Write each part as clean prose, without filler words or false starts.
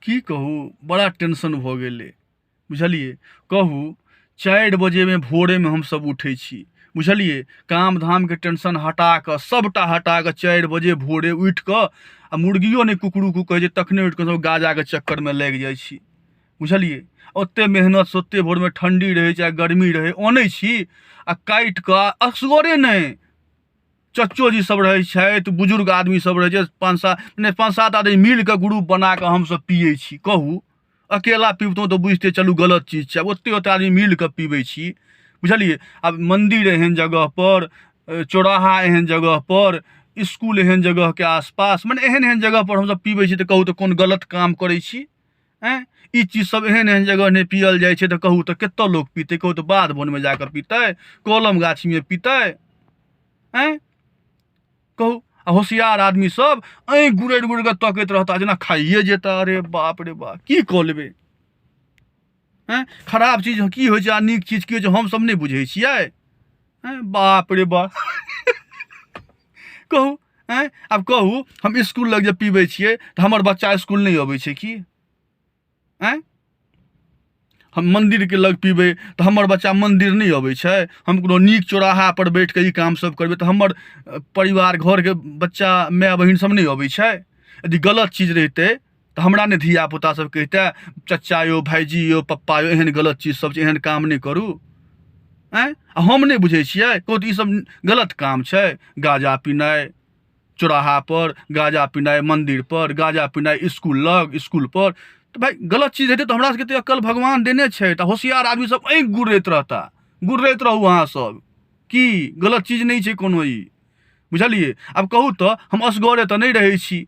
की कहू, बड़ा टेंशन भऽ गेलै, बुझलिए। कहू 4 बजे में भोरे में हम सब उठै छी, बुझलिए। काम धाम के टेंशन हटा कऽ, सबटा हटा कऽ 4 बजे भोरे उठि कऽ आ मुर्गियो नहीं कुकड़ू कु कहै छै तखने उठि कऽ सब गाजा के चक्कर में लागि जाइ छी, बुझलिए। ओते मेहनत से ओते भोर में ठंडी रहे चाहे गर्मी रहे आनै छी आ काटि कऽ असगरे नहीं, चच्चो जी सब रहे छथि, बुजुर्ग आदमी सब रहे छै, 5-7 आदमी मिल के ग्रुप बना के हम सब पियै छी। कहू अकेला पीबतौं तो बुझते चलू गलत चीज छै, ओते ओते आदमी मिल के पीबै छी, बुझलिए। अब मंदिर एहन जगह पर, चौराहा एहन जगह पर, स्कूल एहन जगह के आसपास, मने एहन एहन जगह पर हम सब पीबै छी, तो कहू तो कोन गलत काम करै छी? ई चीज सब एहन एहन जगह नहीं पियल जाइ छै, तो कहू तो कत्ते लोग पीते? कहू तो बाध वन में जाकर पीते, कलम गाछी में पीते? कहू आ होशियार आदमी सब ऐ गुड़ि गुड़ि के तकैत रहता जेना खाइए जेता। अरे बाप रे बाप, की कऽ लेबै? खराब चीज की होइ छै आ नीक चीज की होइ छै हम सब नहीं बुझै छियै? बाप रे बाप। कहू आब कहू हम स्कूल लग जब पीबै छियै तो हमर बच्चा स्कूल नहीं अबै छै की? हम मंदिर के लग पीबै तो हमर बच्चा मंदिर नहीं अबै छै? हम कोनो नीक चौराहा पर बैठ के ई काम सब करबै तो हमर परिवार घर के बच्चा माय बहिन सब नहीं अबै छै? यदि गलत चीज रहते तो हमरा ने धिया पुता सब कहते चचा यो, भाईजी यो, पप्पा यो, एहन गलत चीज सब छै, एहन काम नहीं करू। हम नहीं बुझै छियै? कहू तो ई सब गलत काम छै। गाजा पीनाइ चौराहा पर, गाजा पीनाइ मंदिर पर, गाजा पीनाइ स्कूल लग, स्कूल पर, तो भाई गलत चीज हेतै तो हमरा सबके तो अक्ल भगवान देने छै। तो होशियार आदमी सब ऐंख गुर्रैत रहता, गुर्रैत रहू अहाँ सब, की गलत चीज नहीं छै कोनो ई, बुझलिए। आब कहू तो हम असगरे तो नहीं रहै छी,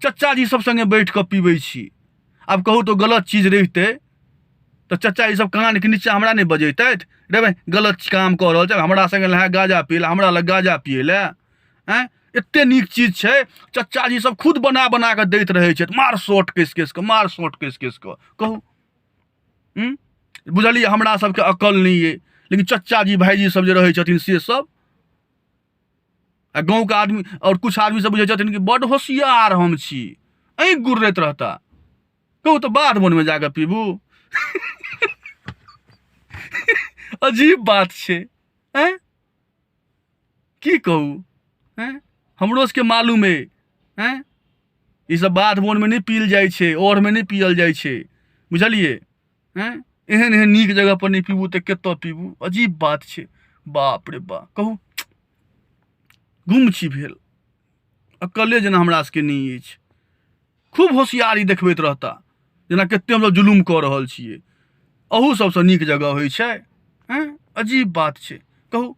चचा जी सब संगे बैठ कऽ पीबै छी। आब कहू तो गलत चीज रहितै तो चचा जी सब कान के नीचा हमरा नहीं बजैतथि रे भाई गलत काम कऽ रहल छै, हमरा संगे लए गाजा पियै लए, हमरा लग गाजा पियै लए? एते नीक चीज छै, चचा जी सब खुद बना बना के दैत रहे छै, मार शॉट केस केस के, मार शॉट केस केस के। कहू बुझलिए हमरा सबके अकल नहीं है, लेकिन चचा जी भाईजी सब जे रहे छथिन से सब आ गाँव के आदमी और कुछ आदमी सब बुझे छथिन कि बड़ होशियार हम छी, ऐंख गुर्रैत रहता। कहू तो बाध वन में जाकर पीबू। अजीब बात छै, की कहू? हमरो सबके मालूम है, ई सब बाध वन में नहीं पील जाइ छै, और में नहीं पियल जाइ छै, बुझलिए। एहन एहन नीक जगह पर नहीं पीबू तो कत्ते पीबू? अजीब बात छै, बाप रे बाप। कहू गुम छी भेल, अकले जेना हमरा सबके नहीं अछि। खूब होशियारी देखबैत रहता जेना कत्ते हम सब जुलुम कऽ रहल छियै, अहू सबसँ नीक जगह होइ छै? अजीब बात छै। कहू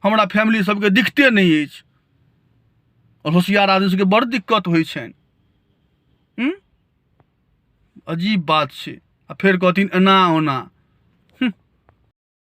हमरा फैमिली सबके दिखते नहीं अछि, और होशियार आदमी सबके बड़ दिक्कत होइ छनि। अजीब बात छै। आ फेर कहथिन एना ओना।